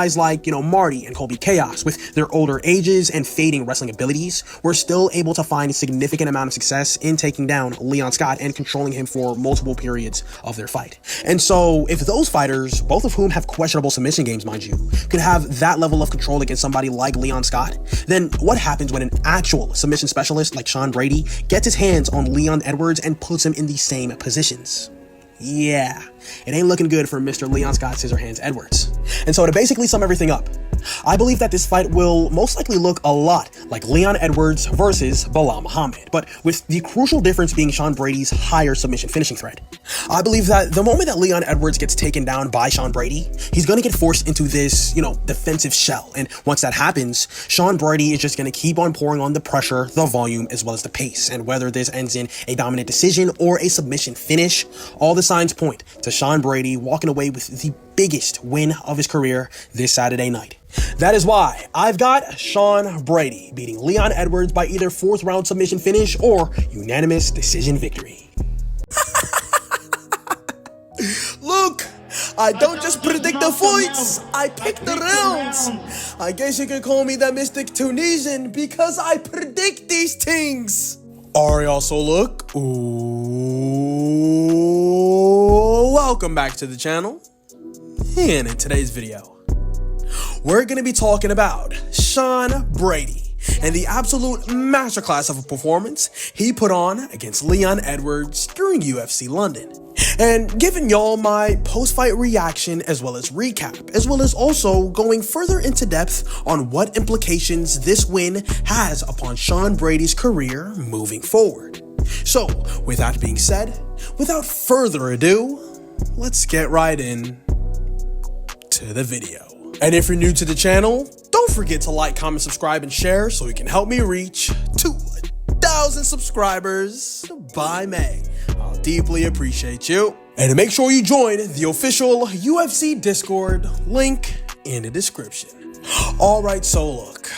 Guys like, Marty and Colby Chaos, with their older ages and fading wrestling abilities, were still able to find a significant amount of success in taking down Leon Scott and controlling him for multiple periods of their fight. And so, if those fighters, both of whom have questionable submission games, mind you, could have that level of control against somebody like Leon Scott, then what happens when an actual submission specialist like Sean Brady gets his hands on Leon Edwards and puts him in the same positions? Yeah, it ain't looking good for Mr. Leon Scott Scissorhands Edwards. And so to basically sum everything up, I believe that this fight will most likely look a lot like Leon Edwards versus Belal Muhammad, but with the crucial difference being Sean Brady's higher submission finishing threat. I believe that the moment that Leon Edwards gets taken down by Sean Brady, he's going to get forced into this, defensive shell. And once that happens, Sean Brady is just going to keep on pouring on the pressure, the volume, as well as the pace. And whether this ends in a dominant decision or a submission finish, all the signs point to Sean Brady walking away with the biggest win of his career this Saturday night. That is why I've got Sean Brady beating Leon Edwards by either 4th round submission finish or unanimous decision victory. Look, I don't just predict the fights, I pick the rounds. I guess you could call me the Mystic Tunisian because I predict these things. Alright, also look. Ooh, welcome back to the channel. And in today's video, we're going to be talking about Sean Brady and the absolute masterclass of a performance he put on against Leon Edwards during UFC London. And giving y'all my post-fight reaction as well as recap, as well as also going further into depth on what implications this win has upon Sean Brady's career moving forward. So, with that being said, without further ado, let's get right in to the video. And if you're new to the channel, don't forget to like, comment, subscribe, and share so you can help me reach 2,000 subscribers by May. I'll deeply appreciate you. And make sure you join the official UFC Discord, link in the description. Alright, so look.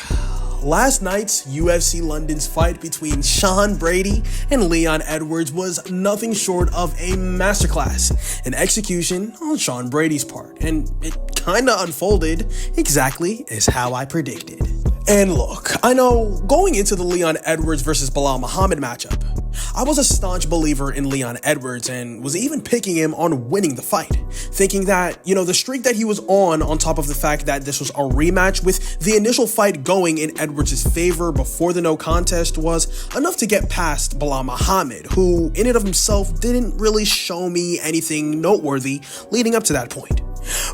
Last night's UFC London's fight between Sean Brady and Leon Edwards was nothing short of a masterclass in execution on Sean Brady's part, and it kinda unfolded exactly as how I predicted. And look, I know going into the Leon Edwards versus Belal Muhammad matchup, I was a staunch believer in Leon Edwards and was even picking him on winning the fight, thinking that, the streak that he was on top of the fact that this was a rematch with the initial fight going in Edwards' favor before the no contest was enough to get past Belal Muhammad, who in and of himself didn't really show me anything noteworthy leading up to that point.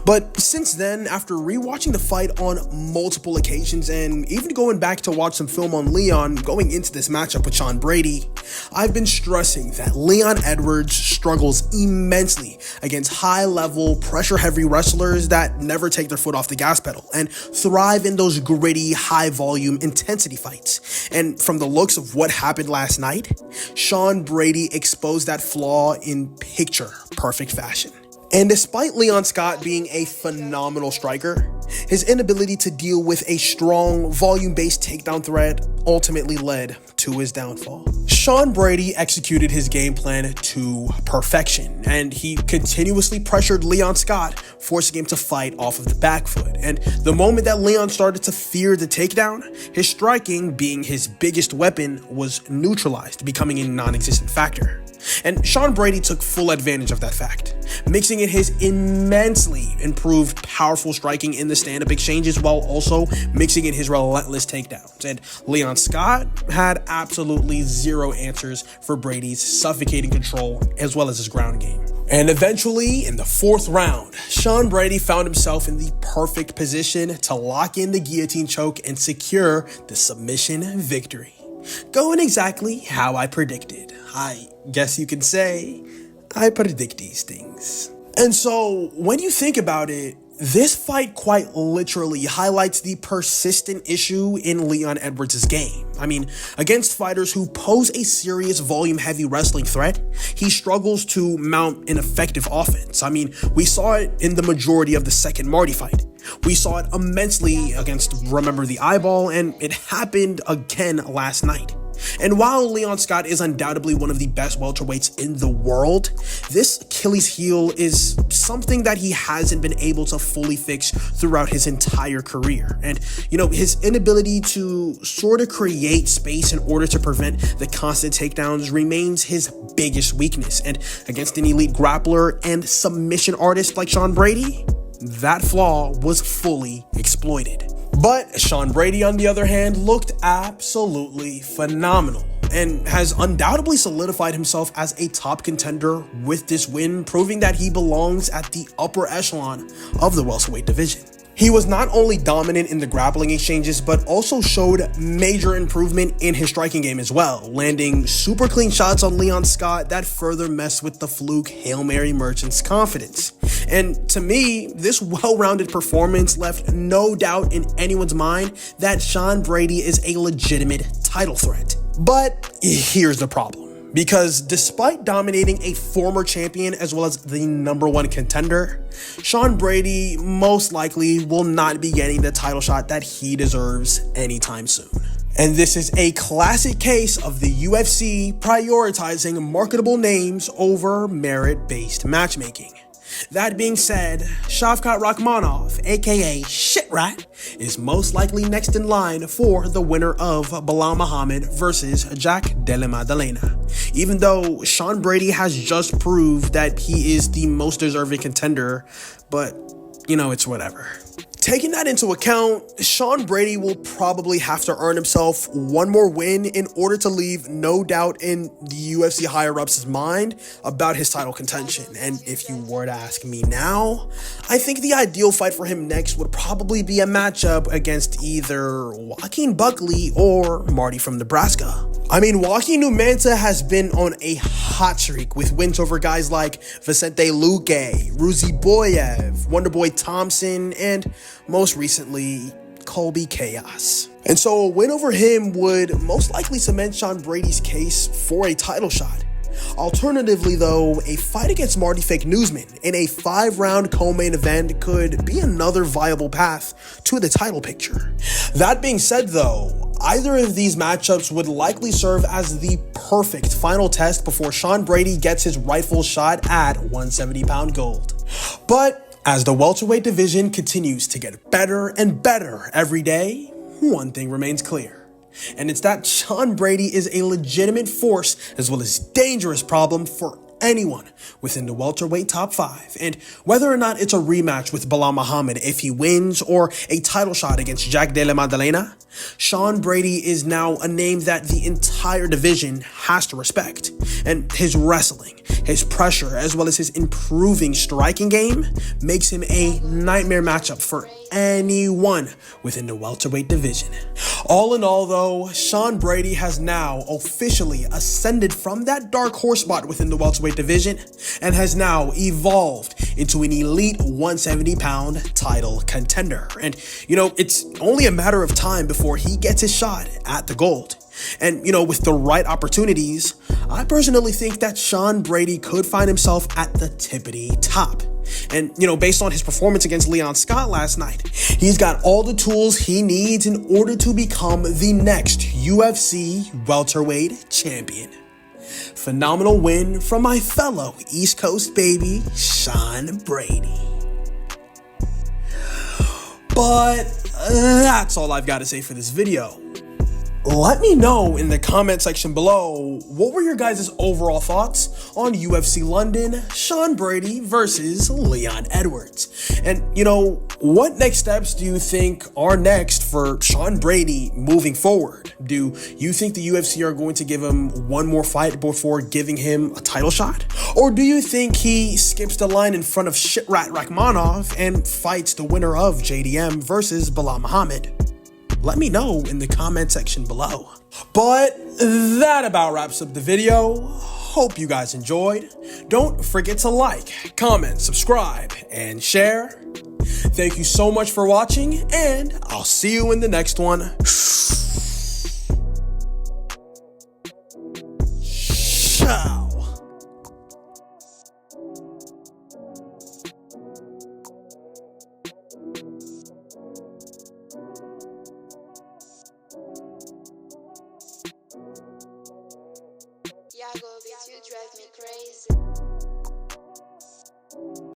But since then, after rewatching the fight on multiple occasions and even going back to watch some film on Leon going into this matchup with Sean Brady, I've been stressing that Leon Edwards struggles immensely against high-level, pressure-heavy wrestlers that never take their foot off the gas pedal and thrive in those gritty, high-volume intensity fights. And from the looks of what happened last night, Sean Brady exposed that flaw in picture-perfect fashion. And despite Leon Scott being a phenomenal striker, his inability to deal with a strong, volume-based takedown threat ultimately led to his downfall. Sean Brady executed his game plan to perfection, and he continuously pressured Leon Scott, forcing him to fight off of the back foot. And the moment that Leon started to fear the takedown, his striking, being his biggest weapon, was neutralized, becoming a non-existent factor. And Sean Brady took full advantage of that fact, mixing in his immensely improved powerful striking in the stand-up exchanges while also mixing in his relentless takedowns. And Leon Scott had absolutely zero answers for Brady's suffocating control as well as his ground game. And eventually, in the 4th round, Sean Brady found himself in the perfect position to lock in the guillotine choke and secure the submission victory. Going exactly how I predicted. I guess you could say I predict these things. And so when you think about it, this fight quite literally highlights the persistent issue in Leon Edwards' game. I mean, against fighters who pose a serious volume-heavy wrestling threat, he struggles to mount an effective offense. I mean, we saw it in the majority of the second Marty fight. We saw it immensely against Remember the Eyeball, and it happened again last night. And while Leon Scott is undoubtedly one of the best welterweights in the world, this Achilles heel is something that he hasn't been able to fully fix throughout his entire career. And, his inability to sort of create space in order to prevent the constant takedowns remains his biggest weakness. And against an elite grappler and submission artist like Sean Brady, that flaw was fully exploited. But Sean Brady, on the other hand, looked absolutely phenomenal and has undoubtedly solidified himself as a top contender with this win, proving that he belongs at the upper echelon of the welterweight division. He was not only dominant in the grappling exchanges, but also showed major improvement in his striking game as well, landing super clean shots on Leon Scott that further messed with the fluke Hail Mary merchant's confidence. And to me, this well-rounded performance left no doubt in anyone's mind that Sean Brady is a legitimate title threat. But here's the problem. Because despite dominating a former champion as well as the #1 contender, Sean Brady most likely will not be getting the title shot that he deserves anytime soon. And this is a classic case of the UFC prioritizing marketable names over merit-based matchmaking. That being said, Shavkat Rakhmonov, aka Shitrat, is most likely next in line for the winner of Belal Muhammad versus Jack Della Maddalena. Even though Sean Brady has just proved that he is the most deserving contender, but it's whatever. Taking that into account, Sean Brady will probably have to earn himself one more win in order to leave no doubt in the UFC higher-ups' mind about his title contention. And if you were to ask me now, I think the ideal fight for him next would probably be a matchup against either Joaquin Buckley or Marty from Nebraska. Joaquin Numanta has been on a hot streak with wins over guys like Vicente Luque, Ruzi Boyev, Wonderboy Thompson, and most recently, Colby Chaos. And so a win over him would most likely cement Sean Brady's case for a title shot. Alternatively, though, a fight against Marty Fake Newsman in a 5-round co-main event could be another viable path to the title picture. That being said, though, either of these matchups would likely serve as the perfect final test before Sean Brady gets his rightful shot at 170-pound gold. But as the welterweight division continues to get better and better every day, one thing remains clear. And it's that Sean Brady is a legitimate force as well as dangerous problem for anyone within the welterweight top 5. And whether or not it's a rematch with Belal Muhammad if he wins or a title shot against Jack Della Maddalena, Sean Brady is now a name that the entire division has to respect. And his wrestling, his pressure, as well as his improving striking game makes him a nightmare matchup for anyone within the welterweight division. All in all, though, Sean Brady has now officially ascended from that dark horse spot within the welterweight division and has now evolved into an elite 170-pound title contender. And, it's only a matter of time before he gets his shot at the gold. And, with the right opportunities, I personally think that Sean Brady could find himself at the tippity top. And, based on his performance against Leon Scott last night, he's got all the tools he needs in order to become the next UFC welterweight champion. Phenomenal win from my fellow East Coast baby, Sean Brady. But that's all I've got to say for this video. Let me know in the comment section below, what were your guys' overall thoughts on UFC London, Sean Brady versus Leon Edwards? And, what next steps do you think are next for Sean Brady moving forward? Do you think the UFC are going to give him one more fight before giving him a title shot? Or do you think he skips the line in front of Shitrat Rakhmonov and fights the winner of JDM versus Belal Muhammad? Let me know in the comment section below. But that about wraps up the video. Hope you guys enjoyed. Don't forget to like, comment, subscribe, and share. Thank you so much for watching, and I'll see you in the next one. Ciao. Bradys.